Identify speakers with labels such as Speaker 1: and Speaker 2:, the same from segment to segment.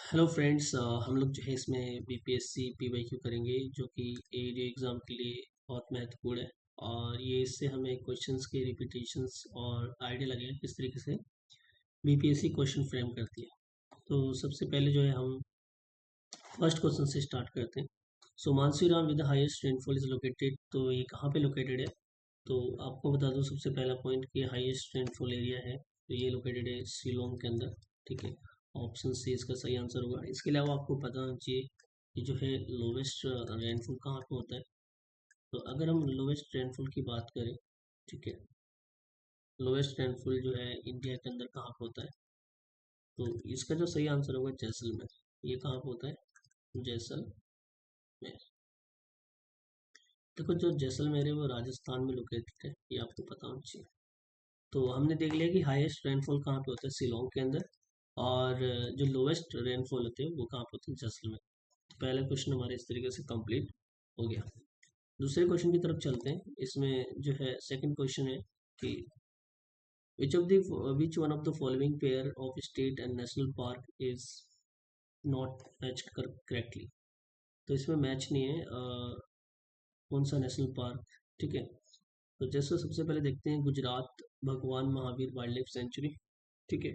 Speaker 1: Hello friends, हम लोग जो है इसमें बीपीएससी पीवाईक्यू करेंगे जो कि एडी एग्ज़ाम के लिए बहुत महत्वपूर्ण है। और ये इससे हमें क्वेश्चंस के रिपीटेशंस और आइडिया लगेगा किस तरीके से बीपीएससी क्वेश्चन फ्रेम करती है। तो सबसे पहले जो है हम फर्स्ट क्वेश्चन से स्टार्ट करते हैं। So Mawsynram with the highest rainfall is located, तो ये कहाँ पे लोकेटेड है? तो आपको बता दूं सबसे पहला पॉइंट कि हाईएस्ट रेनफॉल एरिया है तो ये लोकेटेड है शिलोंग के अंदर। ठीक है, ऑप्शन सी इसका सही आंसर होगा। इसके अलावा आपको पता होना चाहिए कि जो है लोवेस्ट रेनफॉल कहाँ पे होता है। तो अगर हम लोवेस्ट रेनफॉल की बात करें, ठीक है, लोवेस्ट रेनफॉल जो है इंडिया के अंदर कहाँ पे होता है, तो इसका जो सही आंसर होगा जैसलमेर। ये कहाँ पे होता है? जैसलमेर। देखो, जो जैसलमेर है वो राजस्थान में लोकेटेड है, ये आपको पता होना चाहिए। तो हमने देख लिया कि हाईएस्ट रेनफॉल कहाँ पे होता है, शिलोंग के अंदर। और जो लोवेस्ट रेनफॉल होते हैं वो कहाँ पे होते हैं, जैसलमेर। तो पहला क्वेश्चन हमारे इस तरीके से कंप्लीट हो गया। दूसरे क्वेश्चन की तरफ चलते हैं। इसमें जो है सेकंड क्वेश्चन है कि which one of the following pair of state and national park is not matched correctly. तो इसमें मैच नहीं है कौन सा नेशनल पार्क। ठीक है, तो जैसे सबसे पहले देखते हैं गुजरात भगवान महावीर वाइल्ड लाइफ सेंचुरी। ठीक है,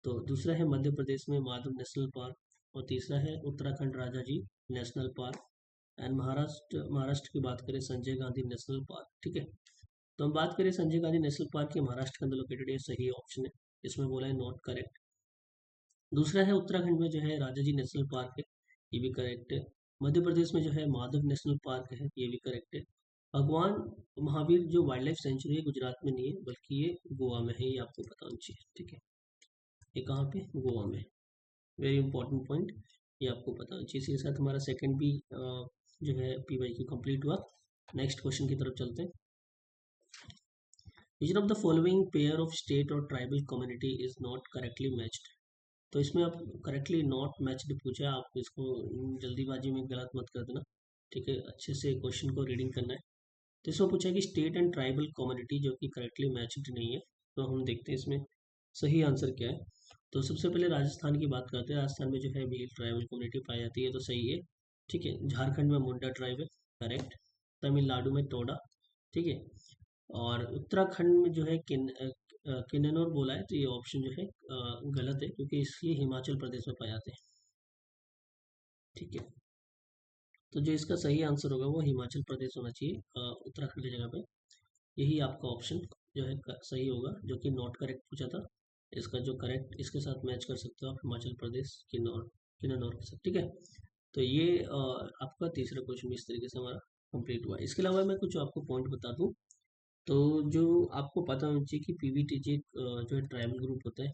Speaker 1: तो दूसरा है मध्य प्रदेश में माधव नेशनल पार्क। और तीसरा है Uttarakhand Rajaji national park. And Maharashtra Maharashtra की बात करें संजय गांधी नेशनल पार्क। ठीक है, तो हम बात करें संजय गांधी नेशनल पार्क की, महाराष्ट्र के अंदर लोकेटेड है, सही ऑप्शन है। इसमें बोला है नॉट करेक्ट। दूसरा है उत्तराखंड में जो है राजा जी नेशनल पार्क है, ये भी करेक्ट है। मध्य प्रदेश में जो है माधव नेशनल पार्क है, ये भी करेक्ट है। भगवान महावीर जो वाइल्ड लाइफ सेंचुरी है गुजरात में नहीं है बल्कि ये गोवा में है, ये आपको पता होना चाहिए। ठीक है, ये कहाँ पे? गोवा में। वेरी इंपॉर्टेंट पॉइंट, ये आपको पता होना चाहिए। इसी के साथ हमारा सेकंड भी जो है पीवाईक्यू कंप्लीट हुआ। नेक्स्ट क्वेश्चन की तरफ चलते हैं। Which of the following pair of state और tribal community is not correctly matched. तो इसमें आप करेक्टली नॉट मैच्ड पूछा है, आप इसको जल्दीबाजी में गलत मत कर देना। ठीक है, अच्छे से क्वेश्चन को रीडिंग करना है। तो इसमें पूछा है कि स्टेट एंड ट्राइबल कम्युनिटी जो कि करेक्टली मैच्ड नहीं है। तो हम देखते हैं इसमें सही आंसर क्या है। तो सबसे पहले राजस्थान की बात करते हैं। राजस्थान में जो है भील ट्राइबल कम्युनिटी पाई जाती है, तो सही है। ठीक है, झारखंड में मुंडा ट्राइब है, करेक्ट। तमिलनाडु में टोडा। ठीक है, और उत्तराखंड में जो है किन्नौर बोला है, तो ये ऑप्शन जो है गलत है क्योंकि इसलिए हिमाचल प्रदेश में पाए जाते हैं। ठीक है, तो जो इसका सही आंसर होगा वो हिमाचल प्रदेश होना चाहिए उत्तराखंड की जगह पे। यही आपका ऑप्शन जो है सही होगा, जो कि नॉट करेक्ट पूछा था। इसका जो करेक्ट इसके साथ मैच कर सकते हो आप, हिमाचल प्रदेश किन्नौर, किन्नौर के साथ। ठीक है, तो ये आपका तीसरा क्वेश्चन इस तरीके से हमारा कंप्लीट हुआ। इसके अलावा मैं कुछ आपको पॉइंट बता दूं। तो जो आपको पता होना चाहिए कि पीवीटीजी जो है ट्राइबल ग्रुप होता है,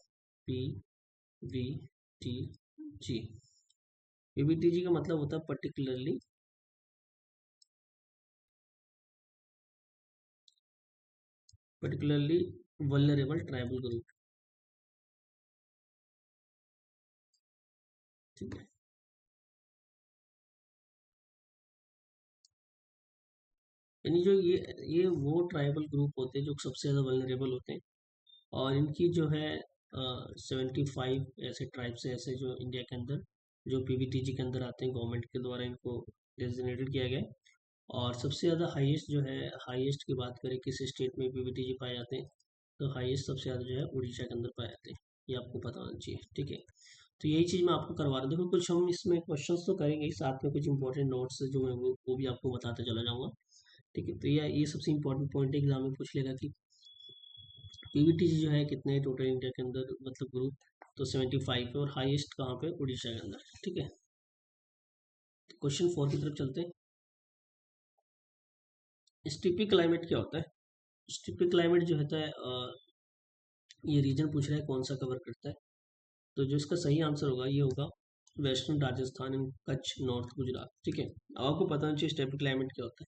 Speaker 1: पीवीटीजी। पीवीटीजी का मतलब होता है पर्टिकुलरली वल्नरेबल ट्राइबल ग्रुप। ठीक है, यानी जो ये वो ट्राइबल ग्रुप होते हैं जो सबसे ज़्यादा वल्नरेबल होते हैं। और इनकी जो है 75 ऐसे ट्राइब्स हैं ऐसे जो इंडिया के अंदर जो पीवीटीजी के अंदर आते हैं, गवर्नमेंट के द्वारा इनको डेजिग्नेटेड किया गया है। और सबसे ज़्यादा हाईएस्ट जो है, हाईएस्ट की बात करें किस स्टेट में पीवीटीजी पाए जाते हैं, तो हाईएस्ट सबसे ज़्यादा जो है उड़ीसा के अंदर पाए जाते हैं, ये आपको पता होना चाहिए। ठीक है, तो यही चीज़ मैं आपको करवा रहा हूँ। देखो, कुछ हम इसमें क्वेश्चंस तो करेंगे ही, साथ में कुछ इंपॉर्टेंट नोट्स जो है वो भी आपको बताते चला जाऊँगा। ठीक है, तो ये सबसे इंपॉर्टेंट पॉइंट है, एग्जाम में पूछ लेगा कि पीवीटीजी जो है कितने टोटल इंडिया के अंदर, मतलब ग्रुप। तो 75 है, और हाईएस्ट कहाँ पे? उड़ीसा के अंदर। ठीक है, तो क्वेश्चन 4 की तरफ चलते हैं। स्टीपी क्लाइमेट क्या होता है? स्टीपी क्लाइमेट जो होता है ये रीजन पूछ रहा है कौन सा कवर करता है। तो जो इसका सही आंसर होगा ये होगा western Rajasthan and Kutch, north Gujarat. ठीक है, अब आपको पता होना चाहिए स्टेपी क्लाइमेट क्या होता है।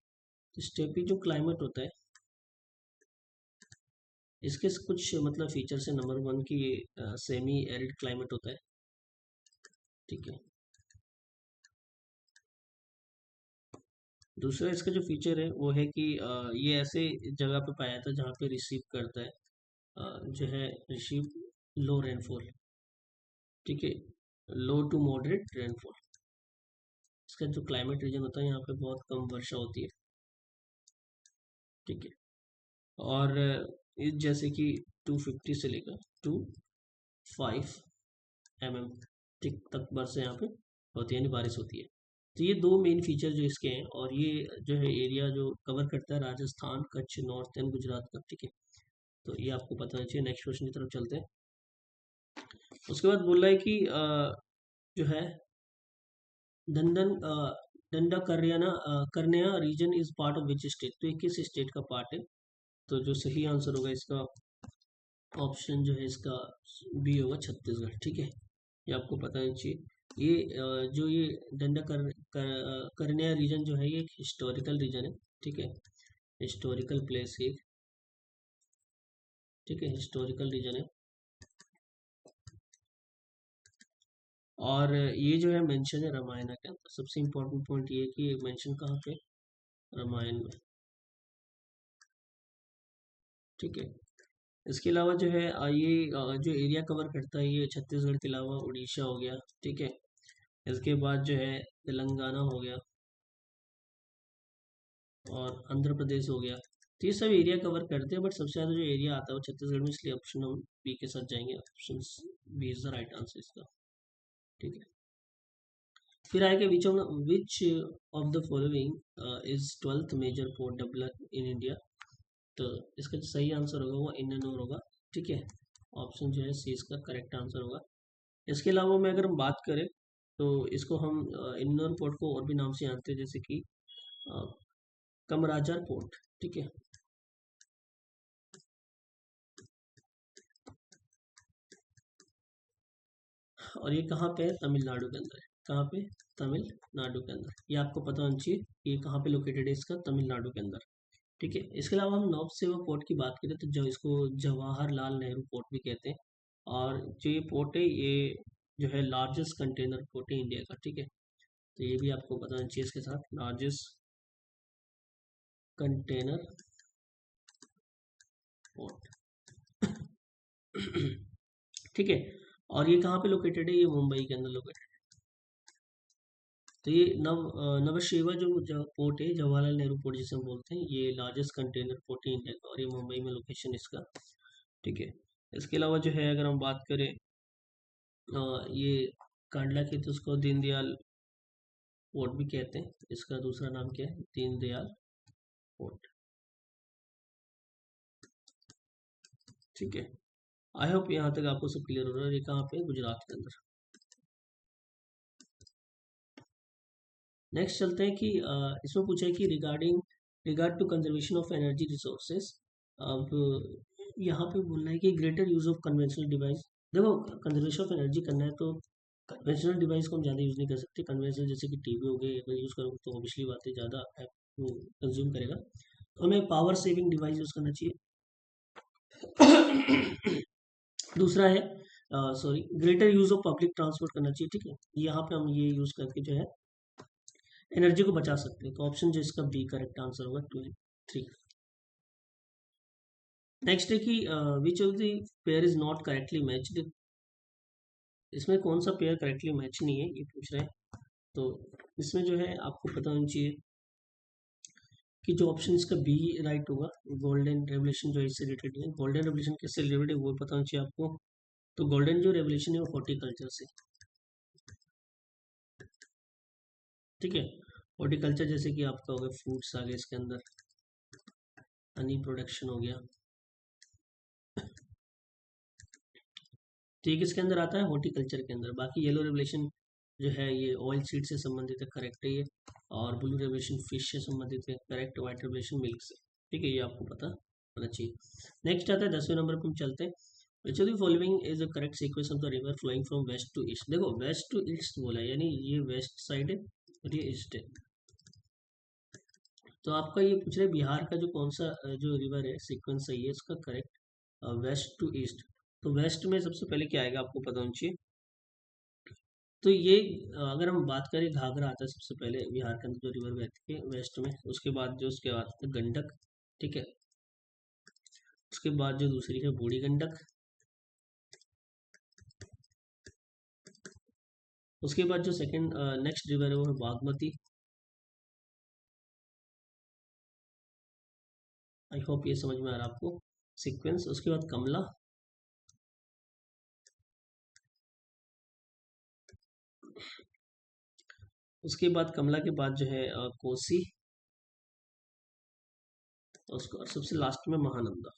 Speaker 1: तो स्टेपी जो क्लाइमेट होता है इसके कुछ मतलब फीचर्स है। नंबर वन की सेमी एरिड क्लाइमेट होता है। ठीक है, दूसरा इसका जो फीचर है वो है कि ये ऐसे जगह पे पाया जाता है जहाँ पे रिसीव करता है जो है रिसीव लो रेनफॉल। ठीक है, लो टू मॉडरेट रेनफॉल। इसका जो क्लाइमेट रीजन होता है यहाँ पे बहुत कम वर्षा होती है, ठीक है। और जैसे कि 250 से लेकर 2 5 mm ठीक तक वर्षा यहाँ पे होती है, यानी बारिश होती है। तो ये दो मेन फीचर जो इसके हैं, और ये जो है एरिया जो कवर करता है राजस्थान, कच्छ, नॉर्थ एंड गुजरात का, ठीक है। तो ये आपको पता होना चाहिए। नेक्स्ट क्वेश्चन की तरफ चलते हैं। उसके बाद बोल रहा है कि जो है Dandakaranya region is part of which state, तो ये किस स्टेट का पार्ट है? तो जो सही आंसर होगा इसका ऑप्शन जो है इसका बी होगा, छत्तीसगढ़, ठीक है। ये आपको पता होना चाहिए। ये जो ये करनिया रीजन जो है ये एक हिस्टोरिकल रीजन है, ठीक है। हिस्टोरिकल प्लेस है, ठीक है, हिस्टोरिकल रीजन है। और ये जो है मेंशन है रामायण के अंदर। सबसे इम्पोर्टेंट पॉइंट ये है कि ये मेंशन कहाँ पे, रामायण में, ठीक है। इसके अलावा जो है ये जो एरिया कवर करता है ये छत्तीसगढ़ के अलावा उड़ीसा हो गया, ठीक है। इसके बाद जो है तेलंगाना हो गया और आंध्र प्रदेश हो गया। तो ये सब एरिया कवर करते हैं, बट सबसे ज़्यादा जो एरिया आता है वो छत्तीसगढ़ में, इसलिए ऑप्शन हम बी के साथ जाएंगे। Option B is the right answer इसका, ठीक है। फिर आएगा which of the following is 12th major port develop in India. तो इसका जो सही आंसर होगा वो इननूर होगा, ठीक है। ऑप्शन जो है सी इसका करेक्ट आंसर होगा। इसके अलावा में अगर हम बात करें तो इसको हम इननूर पोर्ट को और भी नाम से जानते हैं, जैसे कि अ, कमराजार पोर्ट, ठीक है। और ये कहाँ पे है? तमिलनाडु के अंदर है। कहाँ पे? तमिलनाडु के अंदर। ये आपको पता होना चाहिए ये कहाँ पे लोकेटेड है, इसका तमिलनाडु के अंदर, ठीक है। इसके अलावा हम नौब सेवा पोर्ट की बात करें तो जो इसको जवाहरलाल नेहरू पोर्ट भी कहते हैं। और जो ये पोर्ट है ये जो है लार्जेस्ट कंटेनर पोर्ट है इंडिया का, ठीक है। तो ये भी आपको पता होना चाहिए इसके साथ, लार्जेस्ट कंटेनर पोर्ट, ठीक है। और ये कहाँ पे लोकेटेड है? ये मुंबई के अंदर लोकेटेड। तो ये नवशेवा जो पोर्ट है, जवाहरलाल नेहरू पोर्ट जिसे हम बोलते हैं, ये लार्जेस्ट कंटेनर पोर्ट है इंडिया का, और ये मुंबई में लोकेशन इसका, ठीक है। इसके अलावा जो है अगर हम बात करें ये कांडला की, तो उसको दीनदयाल पोर्ट भी कहते हैं। इसका दूसरा नाम क्या है? दीनदयाल पोर्ट, ठीक है। आई होप यहाँ तक आपको सब क्लियर हो रहा है। ये कहाँ पे? गुजरात के अंदर। नेक्स्ट चलते हैं कि इसमें पूछा है कि regard to conservation of energy resources. अब यहाँ पे बोलना है कि greater use of conventional device. देखो, कंजर्वेशन ऑफ एनर्जी करना है तो कन्वेंशनल डिवाइस को हम ज़्यादा यूज़ नहीं कर सकते। कन्वेंशनल जैसे कि टीवी हो गए, अगर यूज़ करोगे तो ऑब्वियसली बात है ज़्यादा कंज्यूम करेगा, तो हमें पावर सेविंग डिवाइस यूज़ करना चाहिए। दूसरा है sorry, greater use of public transport करना चाहिए, ठीक है। यहाँ पे हम ये यूज़ करके जो है एनर्जी को बचा सकते हैं। तो ऑप्शन जो इसका बी करेक्ट आंसर होगा, 2 3। नेक्स्ट है कि which of the pair is not correctly matched. इसमें कौन सा पेयर करेक्टली मैच नहीं है, ये पूछ रहे हैं। तो इसमें जो है आपको पता होना चाहिए कि जो ऑप्शन इसका बी राइट होगा, गोल्डन रेवोल्यूशन जो इससे रिलेटेड है। गोल्डन रेवोल्यूशन किससे रिलेटेड है वो पता होना चाहिए आपको। तो गोल्डन जो रेवोल्यूशन है वो हॉर्टिकल्चर से, ठीक है। हॉर्टिकल्चर जैसे कि आपका हो गया फ्रूट्स आ गए इसके अंदर, हनी प्रोडक्शन हो गया, तो ये किसके अंदर आता है? हॉर्टिकल्चर के अंदर। बाकी येलो रेवलेशन जो है ये ऑयल सीड से संबंधित है, करेक्ट है ये। और ब्लू रेवलेशन फिश से संबंधित है, करेक्ट। व्हाइट रेवलेशन मिल्क से, ठीक है। ये आपको पता होना चाहिए। नेक्स्ट आता है 10वें नंबर पर हम चलते हैं। Which of the following is the correct sequence of the river flowing from west to east. देखो, वेस्ट टू ईस्ट बोला है, यानी ये वेस्ट साइड है और ये ईस्ट है। तो आपका ये पूछ रहे हैं बिहार का जो कौन सा जो रिवर है सीक्वेंस सही है इसका, करेक्ट, वेस्ट टू ईस्ट। तो वेस्ट में सबसे पहले क्या आएगा आपको पता होना चाहिए। तो ये अगर हम बात करें, घाघरा आता है सबसे पहले बिहार के अंदर जो रिवर बहती है वेस्ट में। उसके बाद जो उसके बाद आता है गंडक, ठीक है। उसके बाद जो दूसरी है बूढ़ी गंडक, उसके बाद जो सेकंड नेक्स्ट रिवर है वो है बागमती। आई होप ये समझ में आ रहा है आपको सीक्वेंस। उसके बाद कमला, उसके बाद कमला के बाद जो है कोसी, और उसको और सबसे लास्ट में महानंदा।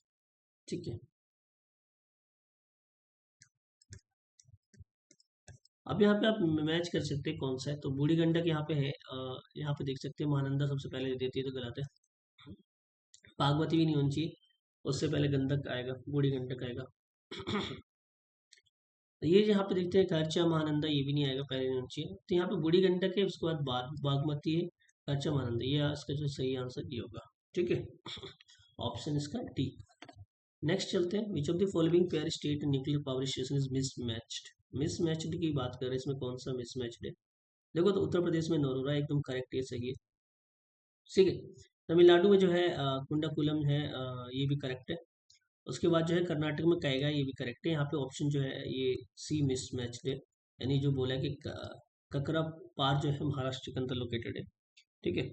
Speaker 1: ठीक है, अब यहाँ पे आप मैच कर सकते हैं कौन सा है। तो बूढ़ी गंडक यहाँ पे है, यहाँ पे देख सकते हैं महानंदा सबसे पहले दे देती है तो गलत है। बागमती भी नहीं होनी चाहिए, उससे पहले गंडक आएगा, बूढ़ी गंडक आएगा। तो ये यहाँ पे देखते हैं खर्चा महानंदा, ये भी नहीं आएगा, पहले नहीं होनी चाहिए। तो यहाँ पे बूढ़ी गंडक है, उसके बाद बागमती है, खर्चा महानंदा, ये इसका जो सही आंसर ये होगा। ठीक है, ऑप्शन इसका डी। नेक्स्ट चलते हैं, which of the following pair state nuclear power station is mismatched. Mismatched की बात कर रहे हैं, इसमें कौन सा मिसमैच्ड है। देखो तो उत्तर प्रदेश में नरोरा एकदम करेक्ट है, सही है। ठीक है, तमिलनाडु में जो है कुंडाकुलम है, ये भी करेक्ट है। उसके बाद जो है कर्नाटक में कहेगा, ये भी करेक्ट है। यहाँ पे ऑप्शन जो है ये सी मिसमैच्ड है, यानी जो बोला है कि ककरा पार जो है महाराष्ट्र के अंदर लोकेटेड है। ठीक है,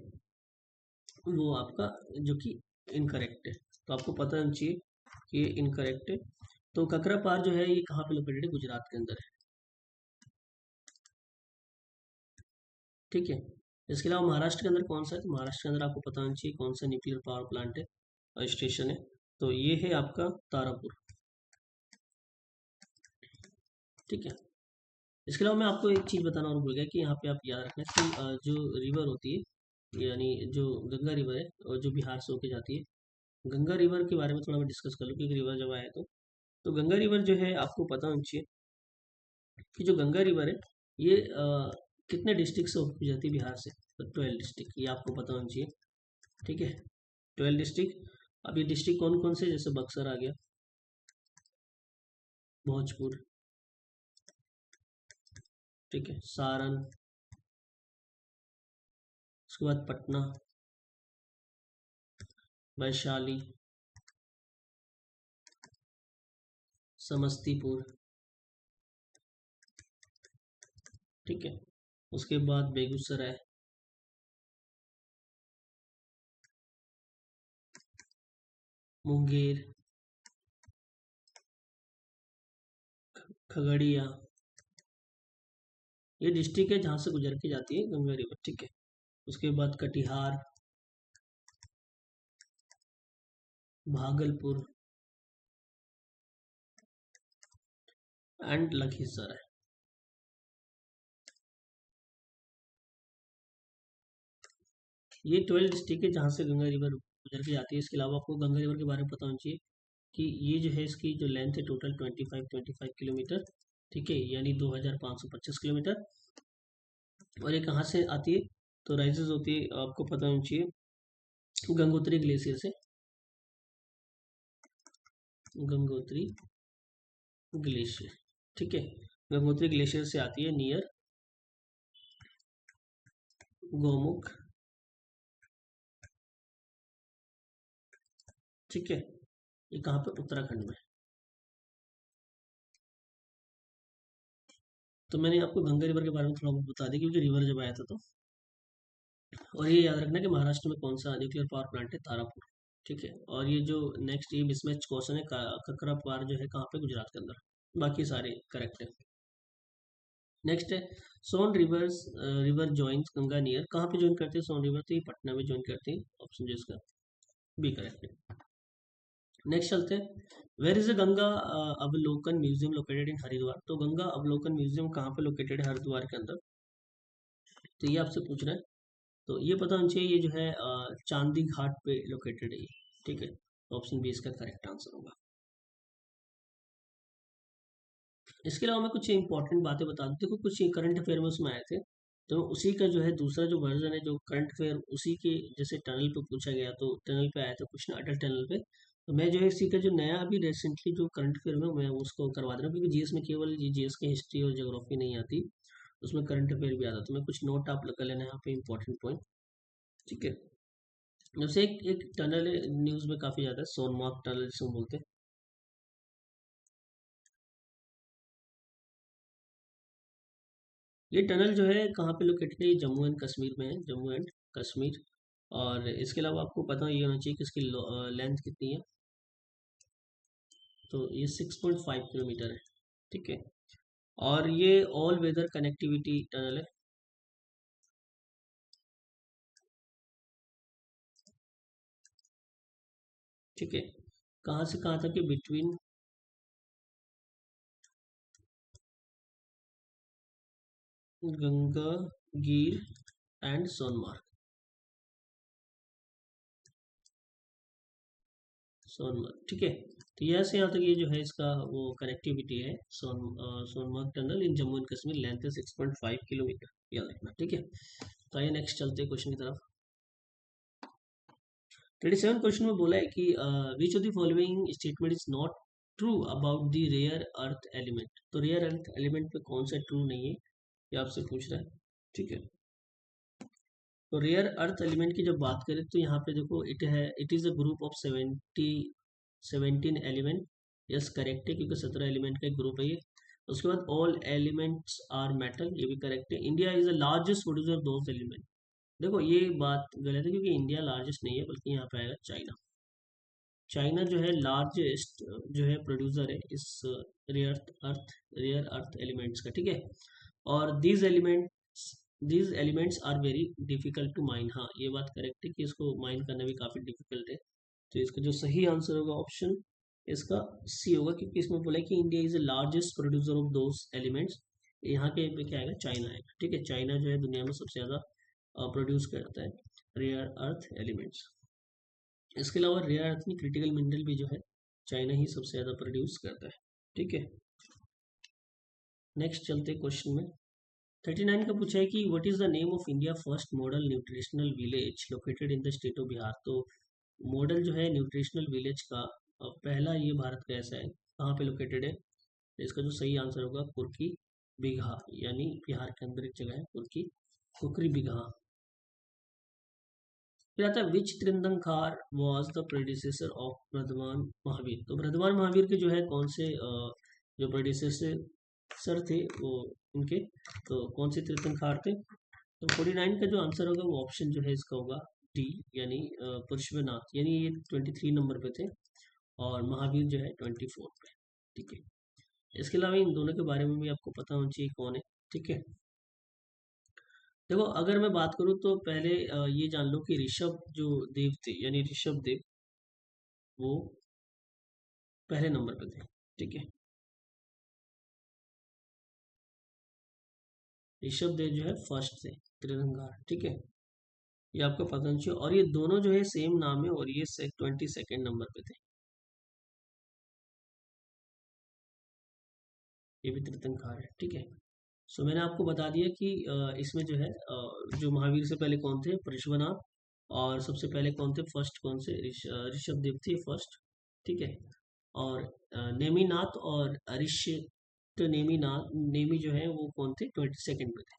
Speaker 1: वो आपका जो कि इनकरेक्ट है, तो आपको पता होना चाहिए कि ये इनकरेक्ट है। तो ककरा पार जो है ये कहाँ पे लोकेटेड है, गुजरात के अंदर है। ठीक है, इसके अलावा महाराष्ट्र के अंदर कौन सा है, तो महाराष्ट्र के अंदर आपको पता होना चाहिए कौन सा न्यूक्लियर पावर प्लांट है और स्टेशन है। तो ये है आपका तारापुर। ठीक है, इसके अलावा मैं आपको एक चीज़ बताना और भूल गया कि यहाँ पे आप याद रखना कि जो रिवर होती है, यानी जो गंगा रिवर है और जो बिहार से होके जाती है, गंगा रिवर के बारे में थोड़ा मैं डिस्कस कर लूँ, क्योंकि रिवर जब आया तो गंगा रिवर जो है आपको पता होना चाहिए कि जो गंगा रिवर है ये कितने डिस्ट्रिक्ट से होकर जाती है बिहार से, तो 12 डिस्ट्रिक्ट, ये आपको पता होना चाहिए। ठीक है, 12 डिस्ट्रिक्ट। अब ये डिस्ट्रिक्ट कौन कौन से, जैसे बक्सर आ गया, भोजपुर, ठीक है, सारण, उसके बाद पटना, वैशाली, समस्तीपुर, ठीक है, उसके बाद बेगूसराय, मुंगेर, खगड़िया, ये डिस्ट्रिक्ट है जहाँ से गुजर के जाती है गंगा रिवर। ठीक है, उसके बाद कटिहार, भागलपुर एंड लखीसराय। ये 12 डिस्ट्रिक्ट है जहाँ से गंगा रिवर गुजर के जाती है। इसके अलावा आपको गंगा रिवर के बारे में पता होना चाहिए कि ये जो है इसकी जो लेंथ है टोटल 25 किलोमीटर। ठीक है, यानी 2525 किलोमीटर। और ये कहाँ से आती है, तो राइजेस होती है, आपको पता होना चाहिए, गंगोत्री ग्लेशियर से। गंगोत्री ग्लेशियर, ठीक है, गंगोत्री ग्लेशियर से आती है नियर गोमुख। ठीक है, ये कहाँ पे, उत्तराखंड में। तो मैंने आपको गंगा रिवर के बारे में थोड़ा बहुत बता दिया, क्योंकि रिवर जब आया था तो। और ये याद रखना कि महाराष्ट्र में कौन सा न्यूक्लियर पावर प्लांट है, तारापुर। ठीक है, और ये जो नेक्स्ट ये मिसमैच क्वेश्चन है, ककरा पार जो है कहाँ पे, गुजरात के अंदर। बाकी सारे करेक्ट है। नेक्स्ट है, Son rivers river joins Ganga near, कहाँ पे ज्वाइन करते हैं सोन रिवर, तो ये पटना में ज्वाइन करते हैं, ऑप्शन जो इसका बी करेक्ट है। नेक्स्ट चलते हैं, वेर इज अ गंगा अवलोकन म्यूजियम लोकेटेड इन हरिद्वार। तो गंगा अवलोकन म्यूजियम कहाँ पे लोकेटेड है, हरिद्वार के अंदर। तो ये आपसे पूछ रहा है, तो ये पता होना चाहिए, ये जो है चांदी घाट पे लोकेटेड है ये। ठीक है, ऑप्शन बी इसका करेक्ट आंसर होगा। इसके अलावा मैं कुछ इंपॉर्टेंट बातें बता दूं, देखो कुछ करंट अफेयर में उसमें आए थे, तो उसी का जो है दूसरा जो वर्जन है, जो करंट अफेयर उसी के जैसे टनल पे पूछा गया, तो टनल पे आया था क्वेश्चन, अटल टनल पे। तो मैं जो है इसी का जो नया अभी रिसेंटली जो करंट अफेयर में मैं उसको करवा दे रहा हूँ, क्योंकि जीएस में केवल जीएस की हिस्ट्री और ज्योग्राफी नहीं आती, उसमें करंट अफेयर भी आता, तो मैं कुछ नोट आप कर लेना यहाँ पे इंपॉर्टेंट पॉइंट। ठीक है, जैसे एक टनल है न्यूज में काफी ज्यादा, सोनमार्ग टनल जिसको बोलते हैं। ये टनल जो है कहाँ पे लोकेटेड है? ये जम्मू एंड कश्मीर में है, जम्मू एंड कश्मीर। और इसके अलावा आपको पता ये होना चाहिए कि इसकी लेंथ कितनी है। तो ये 6.5 किलोमीटर है, ठीक है। और ये ऑल वेदर कनेक्टिविटी टनल है, ठीक है। कहाँ से कहाँ तक है? बिटवीन गंगा गिर एंड सोनमार्ग, सोनमार्ग, ठीक है। तो यहाँ से यहाँ तक ये जो है इसका वो कनेक्टिविटी है, Sonamarg tunnel in Jammu and Kashmir, length है 6.5 किलोमीटर, याद रखना, ठीक है। तो आइए नेक्स्ट चलते हैं क्वेश्चन की तरफ। 37 क्वेश्चन में बोला है कि which of the following statement is not true about the rare earth element. तो रेयर अर्थ एलिमेंट पे कौन सा ट्रू नहीं है, ये आपसे पूछ रहा है, ठीक है। तो रेयर अर्थ एलिमेंट की जब बात करें तो यहाँ पे देखो, it is a group of 17 element. Yes correct है, क्योंकि 17 एलिमेंट का एक ग्रुप है ये। उसके बाद ऑल एलिमेंट्स आर मेटल, ये भी करेक्ट है। India is the largest producer of those element. देखो ये बात गलत है, क्योंकि इंडिया लार्जेस्ट नहीं है, बल्कि यहाँ पे आएगा चाइना। चाइना जो है लार्जेस्ट जो है प्रोड्यूसर है इस rare earth rare earth elements का, ठीक है। और these elements are very difficult to mine. हाँ ये बात करेक्ट है कि इसको माइन करना भी काफ़ी डिफिकल्ट है। तो इसका जो सही आंसर होगा ऑप्शन इसका सी होगा, क्योंकि इसमें बोला है कि India is the largest producer of those elements. यहाँ के पे क्या आएगा? चाइना आएगा, ठीक है। चाइना जो है दुनिया में सबसे ज़्यादा प्रोड्यूस करता है रेयर अर्थ एलिमेंट्स। इसके अलावा रेयर अर्थ में क्रिटिकल मिनरल भी जो है चाइना ही सबसे ज़्यादा प्रोड्यूस करता है, ठीक है। नेक्स्ट चलते क्वेश्चन में। 39 का पूछा है कि what is the name of India first model nutritional village located in the state of Bihar. तो मॉडल जो है न्यूट्रिशनल विलेज का पहला ये भारत का ऐसा है, कहाँ पे लोकेटेड है? तो इसका जो सही आंसर होगा कुर्की बिगहा, यानी बिहार के अंदर एक जगह है कुर्की, कुकरी बिगहा। फिर आता है which Tirthankar was the predecessor of Bardhaman Mahavir. तो बर्धमान महावीर के जो है कौन से जो प्रेडिसेसर थे वो उनके, तो कौन से तीर्थंकार थे? तो 49 का जो आंसर होगा वो ऑप्शन जो है इसका होगा डी, यानी पुरुषवनाथ, यानी ये 23 नंबर पे थे और महावीर जो है 24 पे, ठीक है। इसके अलावा इन दोनों के बारे में भी आपको पता होना चाहिए कौन है, ठीक है। देखो अगर मैं बात करूँ तो पहले ये जान लो कि ऋषभ जो देव थे, यानी ऋषभ देव, वो पहले नंबर पे थे, ठीक है। ऋषभ देव जो है फर्स्ट थे त्रिरंगार, ठीक है। ये आपको पता होना चाहिए। और ये दोनों जो है सेम नाम है, और ये 22 नंबर पे थे, ये भी तीर्थंकार है, ठीक है। सो मैंने आपको बता दिया कि इसमें जो है जो महावीर से पहले कौन थे? परशुराम। और सबसे पहले कौन थे? फर्स्ट कौन से? ऋषभ देव थे फर्स्ट, ठीक है। और नेमिनाथ और ऋष्य, तो नेमिनाथ, नेमी जो है वो कौन थे? 22 पे थे।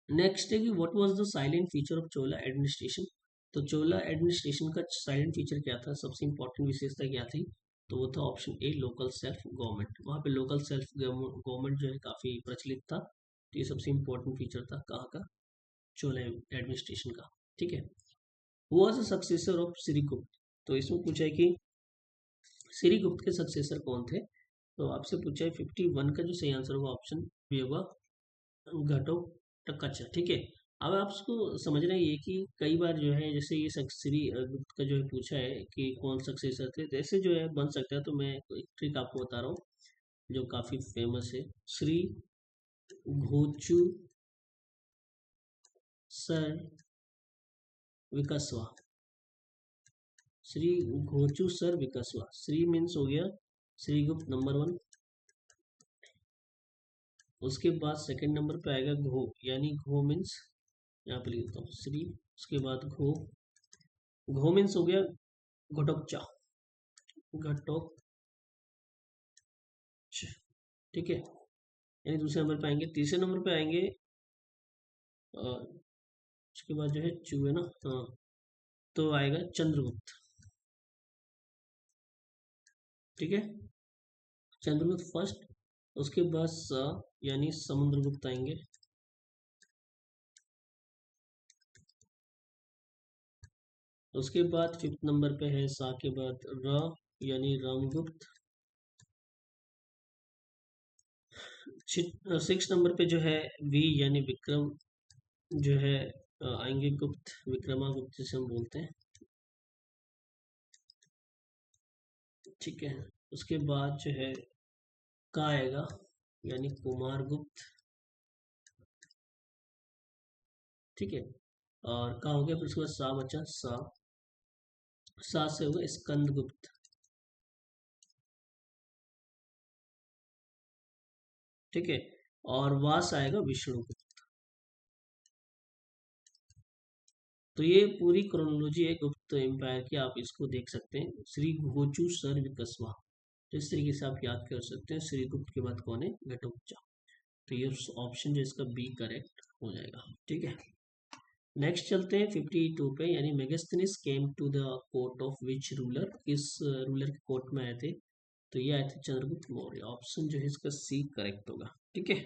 Speaker 1: नेक्स्ट है कि what was the silent feature of Chola administration. तो चोला एडमिनिस्ट्रेशन का साइलेंट फीचर क्या था? सबसे इंपॉर्टेंट विशेषता क्या थी? तो वो था option A, local self government. वहाँ पे लोकल सेल्फ गवर्नमेंट जो है काफ़ी प्रचलित था, तो ये सबसे इंपॉर्टेंट फीचर था कहाँ का? चोला एडमिनिस्ट्रेशन का, ठीक है। Who was the successor of Srigupta. तो इसमें पूछा है कि श्रीगुप्त के सक्सेसर कौन थे? तो आपसे पूछा है 51 का जो सही आंसर होगा ऑप्शन बी होगा घटोत्कच, ठीक है। अब आपको समझना ये कि कई बार जो है जैसे ये श्री गुप्त का जो है पूछा है कि कौन सक्सेसर थे, तो ऐसे जो है बन सकता है। तो मैं एक ट्रिक आपको बता रहा हूँ जो काफी फेमस है। श्री घोचु सर विकसवा, श्री घोचु सर विकसवा। श्री मीन्स हो गया श्रीगुप्त नंबर 1, उसके बाद सेकंड नंबर पे आएगा घो, यानी घो मीन्स, यहाँ पे लिख देता हूँ श्री, उसके बाद घो, घो मीन्स हो गया घटोत्कच, घटोत्कच, ठीक है। यानी दूसरे नंबर पे आएंगे। तीसरे नंबर पे आएंगे उसके बाद जो है चू है ना, हाँ, तो आएगा चंद्रगुप्त, ठीक है। चंद्रगुप्त फर्स्ट, उसके बाद यानी समुद्रगुप्त आएंगे। उसके बाद 5th नंबर पे है सा के बाद र यानी रामगुप्त। 6 नंबर पे जो है वी यानी विक्रम जो है आएंगे गुप्त, विक्रमागुप्त जिसे हम बोलते हैं। ठीक है। उसके बाद जो है का आएगा यानी कुमार गुप्त। ठीक है। और का हो गया, फिर उसके बाद सा बचा, सा से होगा स्कंद गुप्त। ठीक है। और वास आएगा विष्णु गुप्त। तो ये पूरी क्रोनोलॉजी है गुप्त एम्पायर की, आप इसको देख सकते हैं। श्री घोचू सर्व कस्बा, तो इस तरीके से आप याद कर सकते हैं। श्री गुप्त के बाद कौन है, घटोत्कच। तो ये ऑप्शन जो इसका बी करेक्ट हो जाएगा। ठीक है। नेक्स्ट चलते हैं 52 पे, यानी Megasthenes came to the court of which ruler, किस रूलर के कोर्ट में आए थे। तो ये आए थे चंद्रगुप्त मौर्य। ऑप्शन जो है इसका सी करेक्ट होगा। ठीक है।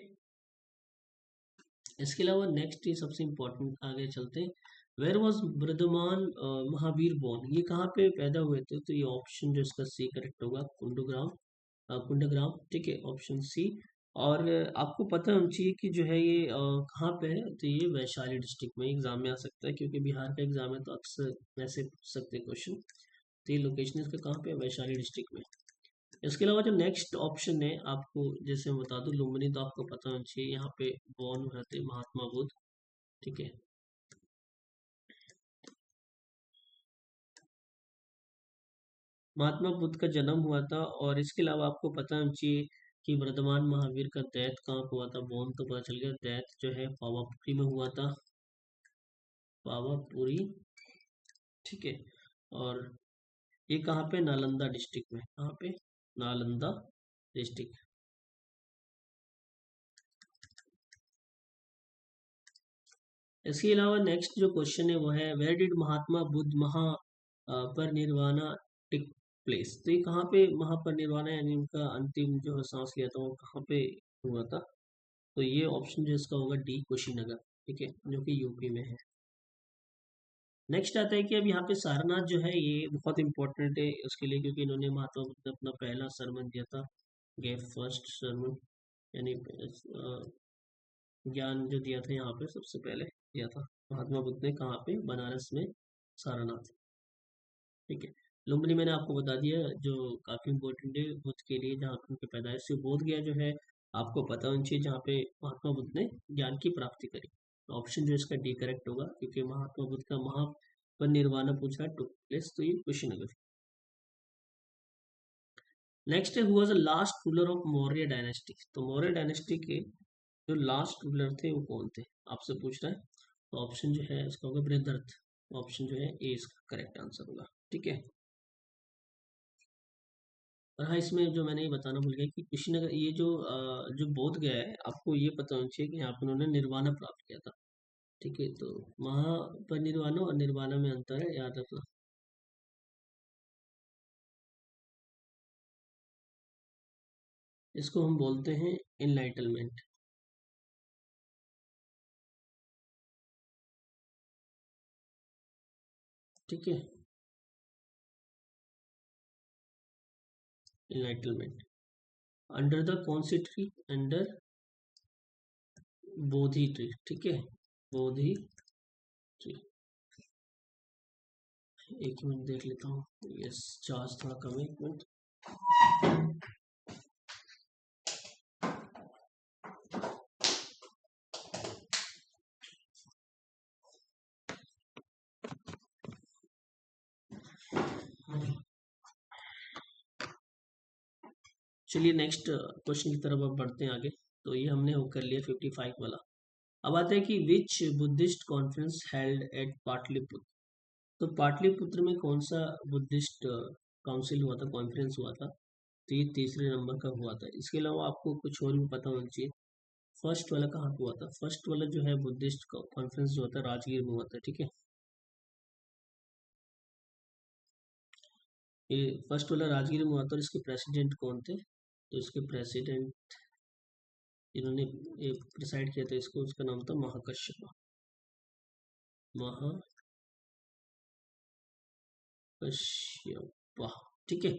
Speaker 1: इसके अलावा नेक्स्ट ये सबसे इंपॉर्टेंट, आगे चलते हैं। Where was Vardhaman Mahavir born, ये कहाँ पे पैदा हुए थे। तो ये ऑप्शन जो इसका सी करेक्ट होगा, कुंडग्राम, कुंडग्राम। ठीक है, ऑप्शन सी। और आपको पता होना चाहिए कि जो है ये कहाँ पे है। तो ये वैशाली डिस्ट्रिक्ट में एग्जाम में आ सकता है, क्योंकि बिहार का एग्जाम है तो अक्सर वैसे पूछ सकते हैं क्वेश्चन। तो ये लोकेशन इसका कहाँ पे है, वैशाली डिस्ट्रिक्ट में। इसके अलावा जो नेक्स्ट ऑप्शन है, आपको जैसे मैं बता दूं लुम्बिनी, तो आपको पता होना चाहिए यहाँ पे बॉर्न हुए थे महात्मा बुद्ध। ठीक है। महात्मा बुद्ध का जन्म हुआ था। और इसके अलावा आपको पता होना चाहिए कि वर्धमान महावीर का डेथ कहाँ पे हुआ था। बॉर्न तो पता चल गया, डेथ जो है पावापुरी में हुआ था, पावापुरी। ठीक है। और ये कहाँ पे, नालंदा डिस्ट्रिक्ट में, कहाँ पे, नालंदा डिस्ट्रिक्ट। इसके अलावा नेक्स्ट जो क्वेश्चन है वो है, वेयर डिड महात्मा बुद्ध महा परिनिर्वाणा टिक प्लेस। तो ये कहाँ पे महापरिनिर्वाणा यानी उनका अंतिम जो है सांस लिया था वो कहाँ पे हुआ था। तो ये ऑप्शन जो इसका होगा डी, कुशीनगर। ठीक है, जो कि यूपी में है। नेक्स्ट आता है कि अब यहाँ पे सारनाथ जो है ये बहुत इंपॉर्टेंट है उसके लिए, क्योंकि इन्होंने महात्मा बुद्ध ने अपना पहला सरमन दिया था, गेव फर्स्ट सरमन, यानी ज्ञान जो दिया था यहाँ पे सबसे पहले दिया था महात्मा बुद्ध ने, कहाँ पे, बनारस में, सारनाथ। ठीक है। लुम्बिनी मैंने आपको बता दिया, जो काफी इंपॉर्टेंट है बुद्ध के लिए, जहाँ पे उनकी पैदाइश से बोध गया जो है, आपको पता होना चाहिए, जहाँ पे महात्मा बुद्ध ने ज्ञान की प्राप्ति करी। ऑप्शन जो इसका डी करेक्ट होगा, क्योंकि महात्मा बुद्ध का महापरिनिर्वाण पूछा है टुक प्लेस, तो ये कुशीनगर। नेक्स्ट है, who was the last ruler of Maurya dynasty. तो मौर्य डायनेस्टी के जो लास्ट रूलर थे वो कौन थे, आपसे पूछ रहा है। तो ऑप्शन जो है इसका होगा बृहद्रथ। ऑप्शन जो है ए इसका करेक्ट आंसर होगा। ठीक है। और हाँ, इसमें जो मैंने ये बताना भूल गया कि कुशीनगर, ये जो बोध गया है, आपको ये पता होना चाहिए कि यहाँ पे उन्होंने निर्वाणा प्राप्त किया था। ठीक है। तो महापरिनिर्वाणा और निर्वाणा में अंतर है, याद रखना। इसको हम बोलते हैं इनलाइटलमेंट। ठीक है, इनलाइटलमेंट। अंडर द कौन सी ट्री, अंडर बोधि ट्री। ठीक है, बोधि ट्री। एक मिनट देख लेता हूँ, यस, चार्ज थोड़ा कम है, एक मिनट। चलिए नेक्स्ट क्वेश्चन की तरफ अब बढ़ते हैं आगे। तो ये हमने हो कर लिया 55 वाला। अब आता है कि which Buddhist conference held at Pataliputra. तो पाटलिपुत्र में कौन सा बुद्धिस्ट काउंसिल हुआ था, कॉन्फ्रेंस हुआ था। तो ये तीसरे नंबर का हुआ था। इसके अलावा आपको कुछ और भी पता होना चाहिए। फर्स्ट वाला कहाँ पे हुआ था, फर्स्ट वाला जो है बुद्धिस्ट कॉन्फ्रेंस जो होता है राजगीर में हुआ था। ठीक है, ये फर्स्ट वाला राजगीर में हुआ था। और इसके प्रेसिडेंट कौन थे, तो इसके प्रेसिडेंट इन्होंने प्रिसाइड किया था इसको, उसका नाम था महाकश्यप। महाकश्यप, ठीक है।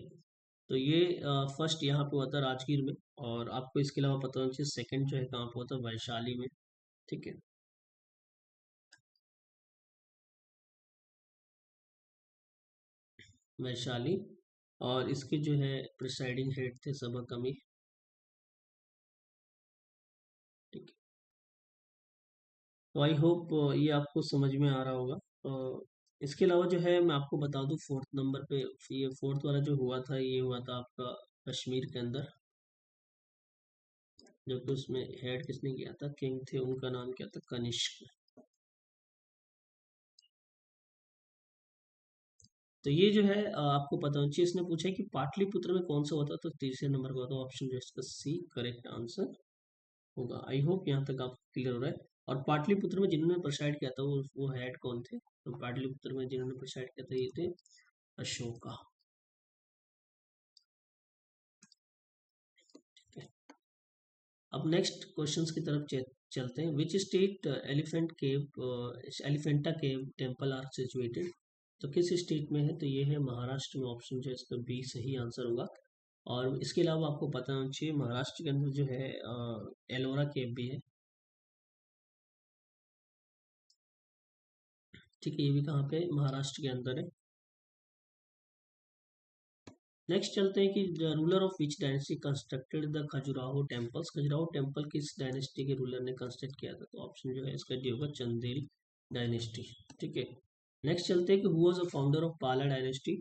Speaker 1: तो ये फर्स्ट यहाँ पे हुआ था राजगीर में, और आपको इसके अलावा पता होना चाहिए सेकंड जो है कहाँ पे हुआ था, वैशाली में, ठीक है। वैशाली, और इसके जो है प्रिसाइडिंग हेड थे सभा कमी, ठीक है। तो आई होप ये आपको समझ में आ रहा होगा। इसके अलावा जो है मैं आपको बता दूं, फोर्थ नंबर पे ये फोर्थ वाला जो हुआ था, ये हुआ था आपका कश्मीर के अंदर, जो कि उसमें हेड किसने किया था, किंग थे, उनका नाम क्या था, कनिष्क। तो ये जो है आपको पता होना चाहिए। इसने पूछा है कि पाटलिपुत्र में कौन सा होता, तो तीसरे नंबर का होता है ऑप्शन जो है इसका सी करेक्ट आंसर होगा। आई होप यहाँ तक आपको क्लियर हो रहा है। और पाटलिपुत्र में जिन्होंने प्रिसाइड किया था वो हेड कौन थे, तो पाटलिपुत्र में जिन्होंने प्रिसाइड किया था ये थे अशोका, ठीक है। अब नेक्स्ट क्वेश्चंस की तरफ चलते हैं। Which state Elephanta cave temple are situated, तो किस स्टेट में है, तो ये है महाराष्ट्र में, ऑप्शन जो है इसका बी सही आंसर होगा। और इसके अलावा आपको पता होना चाहिए महाराष्ट्र के अंदर जो है एलोरा केव भी है, ठीक है। ये भी कहाँ पे है, महाराष्ट्र के अंदर है। नेक्स्ट चलते हैं कि the ruler of which dynasty constructed the Khajuraho temples, Khajuraho temple किस डायनेस्टी के रूलर ने कंस्ट्रक्ट किया था, तो ऑप्शन जो है इसका डी होगा चंदेल डायनेस्टी, ठीक है। नेक्स्ट चलते हैं कि who was the founder of पाला डायनेस्टी,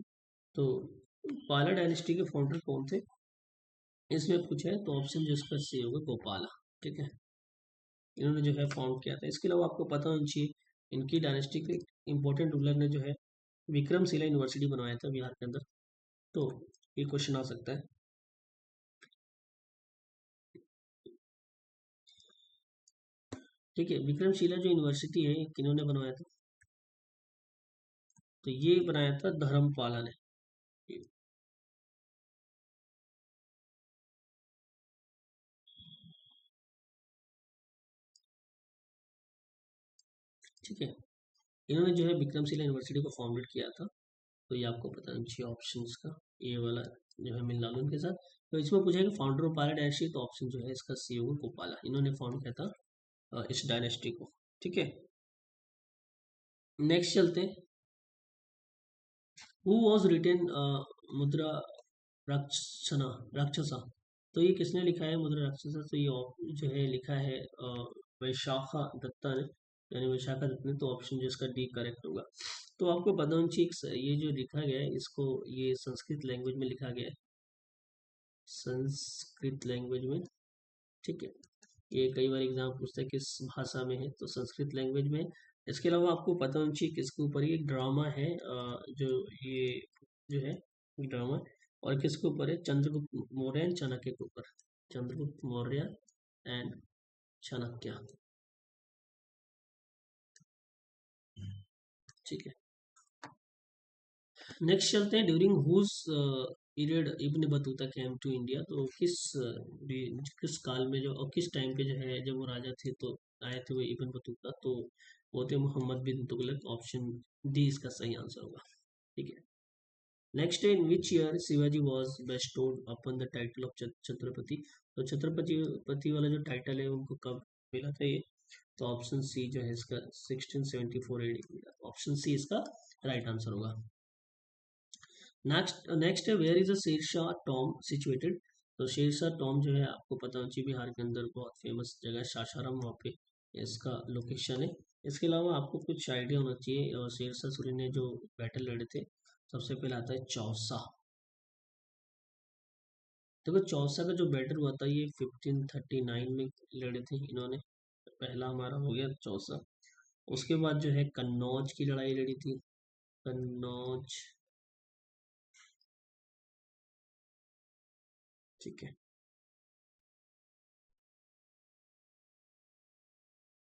Speaker 1: तो पाला डायनेस्टी के फाउंडर कौन थे, इसमें पूछा है, तो ऑप्शन जो इसका सी होगा गोपाला, ठीक है। इन्होंने जो है फाउंड किया था। इसके अलावा आपको पता होना चाहिए इनकी डायनेस्टी के इंपॉर्टेंट रूलर ने जो है विक्रमशिला यूनिवर्सिटी बनवाया था बिहार के अंदर, तो ये क्वेश्चन आ सकता है। ठीक है, विक्रमशिला जो यूनिवर्सिटी है ये किन्होंने बनवाया था, तो ये बनाया था धर्मपाला ने, ठीक है। इन्होंने जो है विक्रमशिला यूनिवर्सिटी को फाउंडेड किया था, तो ये आपको पता होना चाहिए ऑप्शन का ये वाला जो है मिलना जुलना के साथ। तो इसमें पूछा कि फाउंडर ऑफ पाला डायनेस्टी, तो ऑप्शन जो है इसका सी होगा गोपाला, इन्होंने फाउंड किया था इस डायनेस्टी को, ठीक है। नेक्स्ट चलते हैं, हु वॉज रिटेन मुद्रा राक्षसना राक्षसा, तो ये किसने लिखा है मुद्रा राक्षसा, तो ये जो है लिखा है वैशाखा दत्ता ने, यानी वैशाखा दत्ता ने, तो ऑप्शन जो इसका डी करेक्ट होगा। तो आपको पता होना चाहिए ये जो लिखा गया है इसको ये संस्कृत लैंग्वेज में लिखा गया है, संस्कृत लैंग्वेज में, ठीक है। ये कई बार एग्जाम पूछता है किस भाषा में है, तो संस्कृत लैंग्वेज में। इसके अलावा आपको पता होना चाहिए किसके ऊपर ये ड्रामा है, जो ये जो है ड्रामा, और किसके ऊपर है, चंद्रगुप्त मौर्य एंड चाणक्य के ऊपर, चंद्रगुप्त मौर्य एंड चाणक्य, ठीक है। नेक्स्ट चलते हैं, during whose period Ibn Battuta came to India, तो किस काल में जो और किस टाइम पे जो है जब वो राजा थे तो आए थे वो इब्न बतूता, तो वो थे मोहम्मद बिन तुगलक, ऑप्शन डी इसका सही आंसर होगा, ठीक है। नेक्स्ट है, in which year Shivaji was bestowed upon the title of Chhatrapati, तो छत्रपति पति वाला जो टाइटल है उनको कब मिला था ये, तो ऑप्शन सी जो है इसका 1674 एडी मिला, ऑप्शन सी इसका राइट आंसर होगा। नेक्स्ट है, where is the Sher Shah tomb situated, तो शेरशाह टॉम जो है आपको पता होना चाहिए बिहार के अंदर बहुत फेमस जगह है सासाराम, वहाँ पे इसका लोकेशन है। इसके अलावा आपको कुछ आइडिया होना चाहिए, और शेरशाह सूरी ने जो बैटल लड़े थे, सबसे पहले आता है चौसा, देखो चौसा का जो बैटल हुआ था ये 1539 में लड़े थे इन्होंने, पहला हमारा हो गया चौसा। उसके बाद जो है कन्नौज की लड़ाई लड़ी थी, कन्नौज, ठीक है,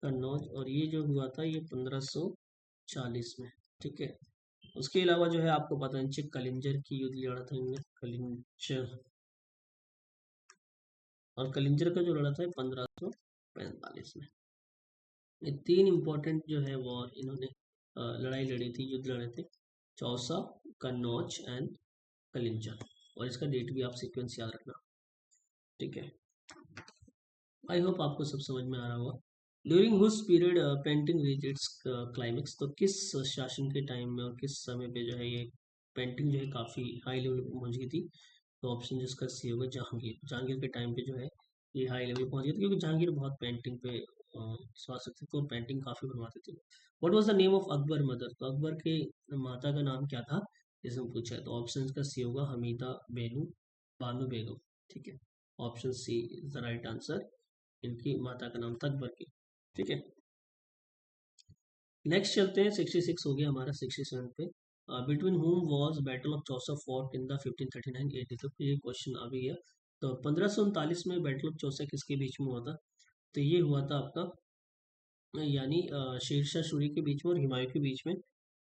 Speaker 1: कन्नौज, और ये जो हुआ था ये 1540 में, ठीक है। उसके अलावा जो है आपको पता है कलिंजर की युद्ध लड़ा था इनने, कलिंजर, और कलिंजर का जो लड़ा था 1545 में। ये तीन इंपॉर्टेंट जो है वॉर इन्होंने लड़ाई लड़ी थी, युद्ध लड़े थे, चौसा, कन्नौज एंड कलिंजर। और इसका डेट भी आप सीक्वेंस याद रखना, ठीक है। आई होप आपको सब समझ में आ रहा होगा। During whose period painting reach its climax, तो किस शासन के टाइम में और किस समय पे जो है ये पेंटिंग जो है काफ़ी हाई लेवल पर पहुंच गई थी। तो ऑप्शन जिसका सी होगा जहांगीर। जहांगीर के टाइम पे जो है ये हाई लेवल पहुंच गई थी, क्योंकि जहांगीर बहुत पेंटिंग पे विश्वास रखते थे और पेंटिंग काफ़ी बनवाते थे। What was the name of Akbar mother, तो अकबर के माता का नाम क्या था इसमें पूछा है। तो ऑप्शन का सी होगा हमीदा बेनू बानो बेगम, ठीक है। Option C is the right answer. इनकी माता का नाम था अकबर की, ठीक है। नेक्स्ट चलते हैं, 66 हो गया हमारा, 67 पे। Between whom was battle of Chausa fort in the 1539 AD, तो ये क्वेश्चन आ भी गया। तो 1539 में बैटल ऑफ चौसा किसके बीच में हुआ था, तो ये हुआ था आपका यानी शेरशाह सूरी के बीच में और हुमायूं के बीच में।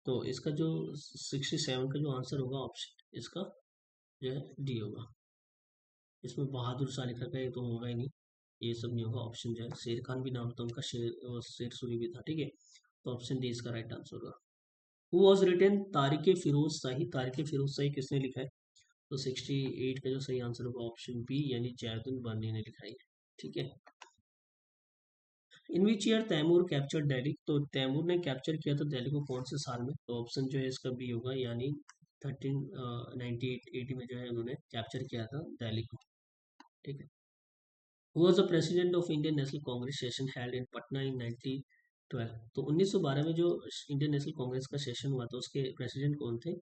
Speaker 1: तो इसका जो 67 का जो आंसर होगा ऑप्शन इसका जो है डी होगा। इसमें बहादुर शाह लिखा गया, ये तो होगा ही नहीं, ये सब नहीं होगा। ऑप्शन जो है शेर खान भी नाम था उनका, शेर सूरी भी था, ठीक है। तो ऑप्शन डी इसका राइट आंसर होगा। Who was written Tarikh Firoz Shahi, Tarikh Firoz Shahi किसने लिखा है, तो 68 का जो सही आंसर होगा ऑप्शन बी यानी जैदुल बर्नी ने लिखा है, ठीक है। In which year Timur capture Delhi, तो तैमूर ने कैप्चर किया था दिल्ली को कौन से साल में, तो ऑप्शन जो है इसका बी होगा यानी 1398 80 में जो है उन्होंने कैप्चर किया था दिल्ली को, ठीक है। Who was the president of Indian National Congress session held in Patna in 1912, तो 1912 में जो इंडियन नेशनल कांग्रेस का सेशन हुआ था उसके प्रेसिडेंट कौन थे,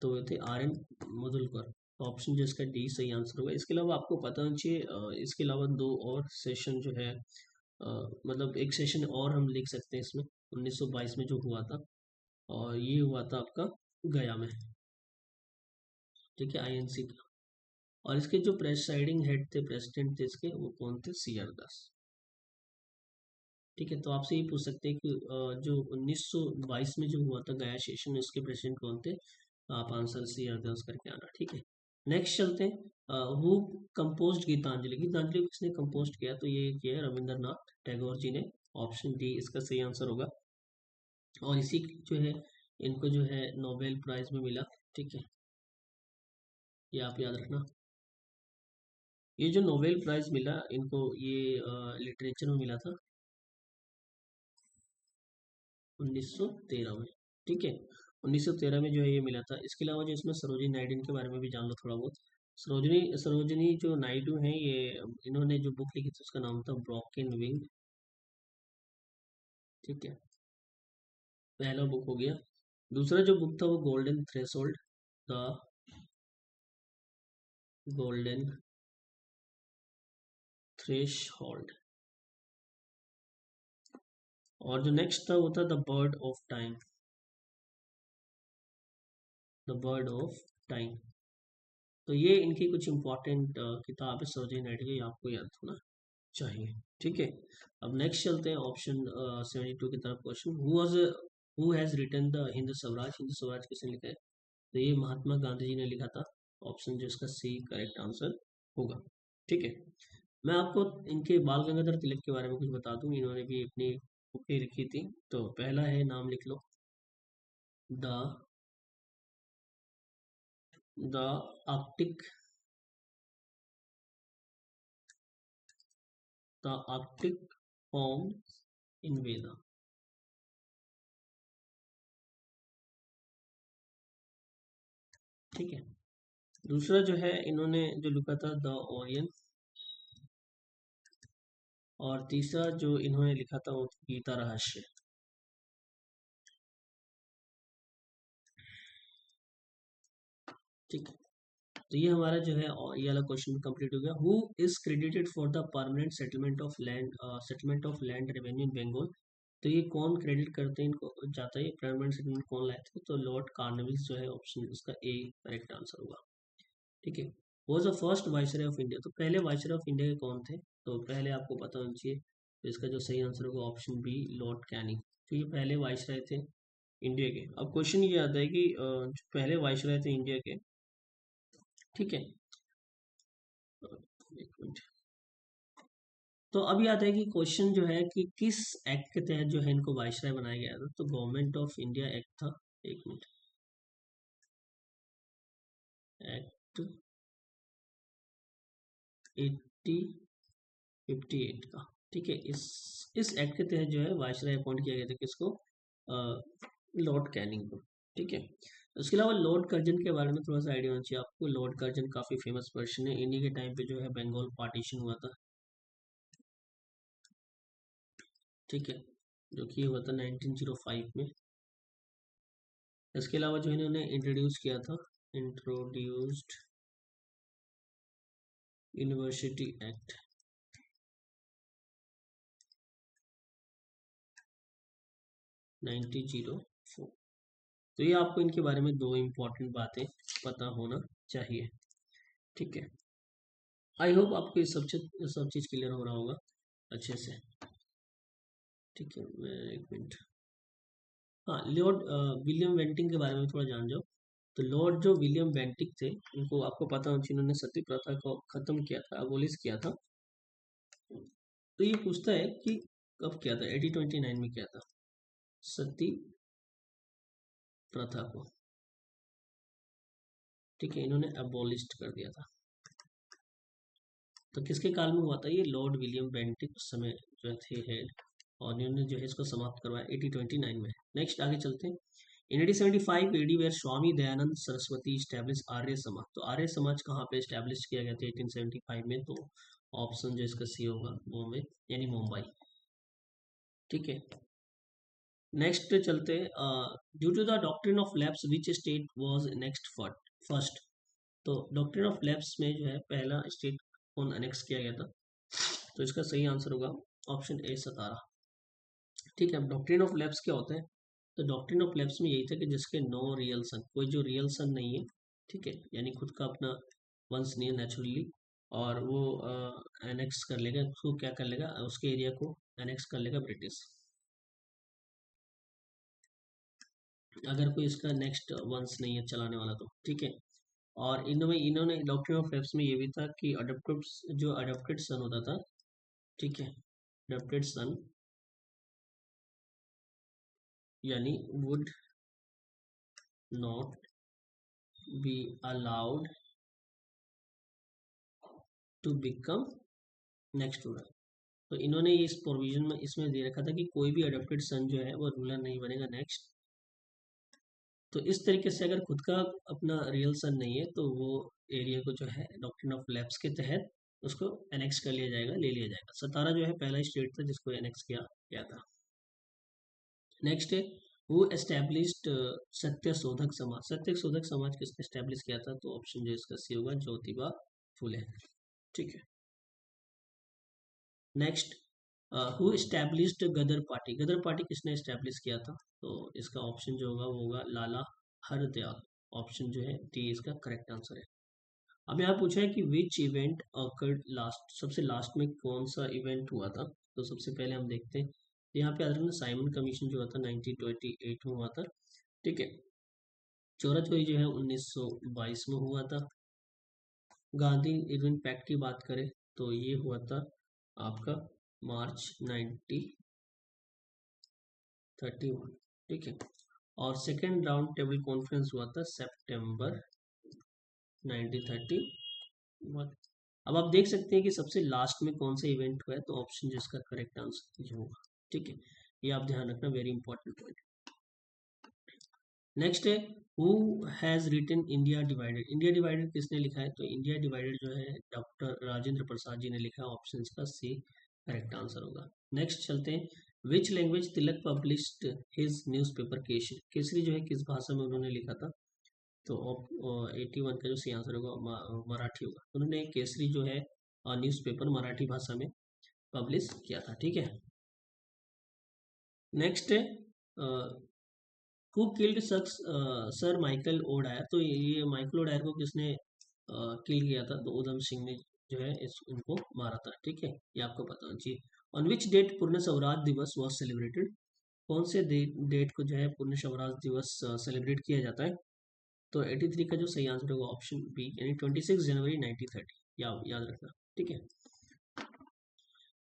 Speaker 1: तो वे थे आर एन मुदुलकर। ऑप्शन जो इसका डी सही आंसर होगा। इसके अलावा आपको पता होना चाहिए इसके अलावा दो और सेशन जो है मतलब एक सेशन और हम लिख सकते हैं इसमें, 1922 में जो हुआ था, और ये हुआ था आपका गया में, ठीक है, आईएनसी का। और इसके जो प्रेसाइडिंग हेड थे, प्रेसिडेंट थे इसके, वो कौन थे, सी आर दास, ठीक है। तो आपसे ये पूछ सकते हैं कि जो 1922 में जो हुआ था गया सेशन, उसके प्रेसिडेंट कौन थे, आप आंसर सी अरदास करके आना, ठीक है। नेक्स्ट चलते हैं, हु कंपोज्ड गीतांजलि, गीतांजलि किसने कंपोज किया, तो ये किया है रविंद्रनाथ टैगोर जी ने। ऑप्शन डी इसका सही आंसर होगा। और इसी जो है इनको जो है नोबेल प्राइज में मिला, ठीक है, ये आप याद रखना। ये जो नोबेल प्राइज मिला इनको, ये लिटरेचर में मिला था 1913 में, ठीक है। 1913 में जो है ये मिला था। इसके अलावा जो इसमें सरोजिनी नायडू के बारे में भी जान लो थोड़ा बहुत। सरोजिनी सरोजिनी जो नायडू हैं, ये इन्होंने जो बुक लिखी थी उसका नाम था ब्रोकन विंग, ठीक है, पहला बुक हो गया। दूसरा जो बुक था वो golden threshold, the golden threshold. और जो नेक्स्ट था वो था the bird of time, the bird of time. तो ये इनकी कुछ इंपॉर्टेंट किताब है सरोजिनी नायडू की, आपको याद होना चाहिए, ठीक है। अब नेक्स्ट चलते हैं ऑप्शन 72 की तरफ। Question, who has written the Hind Swaraj, Hind Swaraj किसने लिखा है, तो ये महात्मा गांधी जी ने लिखा था। ऑप्शन जो इसका सी करेक्ट आंसर होगा, ठीक है। मैं आपको इनके बाल गंगाधर तिलक के बारे में कुछ बता दूं, इन्होंने भी अपनी बुकें लिखी थी। तो पहला है, नाम लिख लो, the the arctic the arctic form in Veda, ठीक है। दूसरा जो है इन्होंने जो लिखा था द ओरियन। और तीसरा जो इन्होंने लिखा था वो गीता रहस्य, ठीक है। तो ये हमारा जो है और ये वाला क्वेश्चन कंप्लीट हो गया। Who is credited for the permanent settlement of land revenue in Bengal, तो ये कौन क्रेडिट करते हैं इनको, जाता है ये परमानेंट सेटलमेंट कौन लाए थे, तो लॉर्ड कार्नवालिस जो है, ऑप्शन इसका ए करेक्ट आंसर होगा, ठीक है। Was the first viceroy of India, तो पहले वाइसरॉय ऑफ इंडिया के कौन थे, तो पहले आपको पता होना चाहिए। तो इसका जो सही आंसर होगा ऑप्शन बी लॉर्ड कैनिंग, तो ये पहले वाइसरॉय थे इंडिया के। अब क्वेश्चन ये आता है कि जो पहले वाइसरॉय थे इंडिया के, ठीक है, एक मिनट, तो अब याद है कि क्वेश्चन जो है कि किस एक्ट के तहत जो है इनको वाइसराय बनाया गया था, तो गवर्नमेंट ऑफ इंडिया एक्ट था। एक मिनट, एक्ट 1858 का, ठीक है। इस एक्ट के तहत जो है वाइसराय अपॉइंट किया गया था किसको, लॉर्ड कैनिंग को, ठीक है। उसके अलावा लॉर्ड कर्जन के बारे में थोड़ा सा आइडिया होना चाहिए आपको। लॉर्ड कर्जन काफी फेमस पर्सन है, इन्हीं के टाइम पे जो है बंगाल पार्टीशन हुआ था, ठीक है, जो कि हुआ था 1905 में। इसके अलावा जो इन्होंने इंट्रोड्यूस किया था, इंट्रोड्यूस्ड यूनिवर्सिटी एक्ट 1904। तो ये आपको इनके बारे में दो इम्पोर्टेंट बातें पता होना चाहिए, ठीक है। आई होप आपको ये सब चीज़ क्लियर हो रहा होगा अच्छे से, ठीक है। मैं एक मिनट, हाँ, लॉर्ड विलियम बेंटिंक के बारे में थोड़ा जान जाओ। तो लॉर्ड जो विलियम बेंटिक थे, उनको आपको पता होना चाहिए, उन्होंने सती प्रथा को खत्म किया था, अबोलिश किया था। तो ये पूछता है कि कब किया था, 1829 में किया था सती प्रथा को, ठीक है, इन्होंने अबोलिश कर दिया था। तो किसके काल में हुआ था ये, लॉर्ड विलियम बेंटिक उस समय जो थे हेड, और इन्होंने जो है इसको समाप्त करवाया 1829 में। नेक्स्ट आगे चलते हैं। In 1875 AD where Swami Dayanand Saraswati establish Arya Samaj. तो आर्य समाज कहाँ पे स्टैब्लिश किया गया था 1875 में, तो ऑप्शन जो इसका सी होगा बॉम्बे यानी मुंबई, ठीक है। नेक्स्ट चलते, due to the doctrine of lapse which state was next first. तो डॉक्ट्रिन ऑफ लैप्स में जो है पहला स्टेट कौन अनेक्स किया गया था, तो इसका सही आंसर होगा ऑप्शन ए, सतारा, ठीक है। अब डॉक्ट्रिन ऑफ लैप्स क्या होता है, तो डॉक्ट्रिन ऑफ लैप्स में यही था कि जिसके नो रियल सन, कोई जो रियल सन नहीं है, ठीक है, यानी खुद का अपना वंश नहीं है नेचुरली, और वो एनेक्स कर लेगा, उसको क्या कर लेगा, उसके एरिया को एनेक्स कर लेगा ब्रिटिश, अगर कोई इसका नेक्स्ट वंश नहीं है चलाने वाला तो, ठीक है। और इन्होंने डॉक्ट्रिन ऑफ लैप्स में ये भी था कि अडोप्टेड, जो अडोप्टेड सन होता था, ठीक है, अडोप्टेड सन यानी would not be allowed to become next ruler. तो इन्होंने इस प्रोविजन में इसमें दे रखा था कि कोई भी अडॉप्टेड सन जो है वो रूलर नहीं बनेगा नेक्स्ट। तो इस तरीके से अगर खुद का अपना रियल सन नहीं है तो वो एरिया को जो है डॉक्ट्रिन ऑफ लैप्स के तहत उसको एनेक्स कर लिया जाएगा, ले लिया जाएगा। सतारा जो है पहला स्टेट था जिसको एनेक्स किया गया था। नेक्स्ट है वो एस्टेब्लिश्ड सत्य शोधक समाज। सत्य शोधक समाज किसने एस्टेब्लिश किया था, तो ऑप्शन जो इसका सी होगा ज्योतिबा फुले, ठीक है। Next, who established Ghadar party. Ghadar party किसने एस्टेब्लिश किया था, तो इसका ऑप्शन जो होगा वो होगा लाला हरदयाल, ऑप्शन जो है डी इसका करेक्ट आंसर है। अब यहाँ पूछा है कि विच इवेंट अकर्ड लास्ट, सबसे लास्ट में कौन सा इवेंट हुआ था, तो सबसे पहले हम देखते हैं। यहाँ पे आ रहा है साइमन कमीशन जो हुआ था 1928 में हुआ था, ठीक है। चौरा चौरी जो है 1922 में हुआ था। गांधी इरविन पैक्ट की बात करें तो ये हुआ था आपका मार्च 1931, ठीक है। और सेकेंड राउंड टेबल कॉन्फ्रेंस हुआ था सितंबर 1931। अब आप देख सकते हैं कि सबसे लास्ट में कौन सा इवेंट हुआ है, तो ऑप्शन जिसका करेक्ट आंसर ये होगा, ठीक है। ये आप ध्यान रखना, वेरी इंपॉर्टेंट पॉइंट। नेक्स्ट है who has written India divided. India divided किसने लिखा है, तो इंडिया डिवाइडेड जो है डॉक्टर राजेंद्र प्रसाद जी ने लिखा है, ऑप्शन का सी करेक्ट आंसर होगा। नेक्स्ट चलते हैं, which language Tilak published his newspaper Kesari. Kesari जो है किस भाषा में उन्होंने लिखा था, तो 81 का जो सही आंसर होगा मराठी होगा। उन्होंने केसरी जो है न्यूज़पेपर मराठी भाषा में पब्लिश किया था, ठीक है। नेक्स्ट है who killed sir Michael O'Dwyer. तो ये माइकल ओडायर को किसने किल किया था, तो उधम सिंह ने जो है इनको मारा था, ठीक है, ये आपको पता होना चाहिए। ऑन विच डेट पूर्ण स्वराज दिवस वॉज सेलिब्रेटेड। कौन से डेट को जो है पूर्ण स्वराज दिवस सेलिब्रेट किया जाता है, तो 83 का जो सही आंसर होगा ऑप्शन बी यानी 26 जनवरी 1930, याद रखना, ठीक है।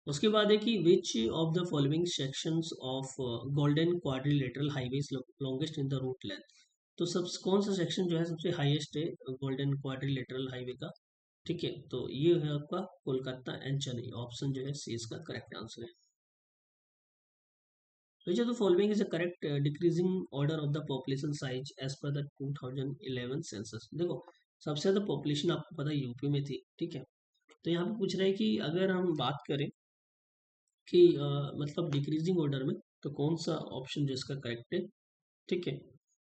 Speaker 1: उसके बाद है कि which of the following sections of golden quadrilateral highway longest in the route length. तो सब कौन सा सेक्शन जो है सबसे हाईएस्ट है गोल्डन क्वाड्रिलेटरल हाईवे का। ठीक है, तो ये है आपका कोलकाता एंड चेन्नई, ऑप्शन जो है सी इसका करेक्ट आंसर है। Which of the following is a correct decreasing order of the population size as per the 2011 census. देखो सबसे ज़्यादा पॉपुलेशन आपको पता है यूपी में थी, ठीक है। तो यहाँ पे पूछ रहा है कि अगर हम बात करें कि मतलब डिक्रीजिंग ऑर्डर में, तो कौन सा ऑप्शन जो इसका करेक्ट है, ठीक है।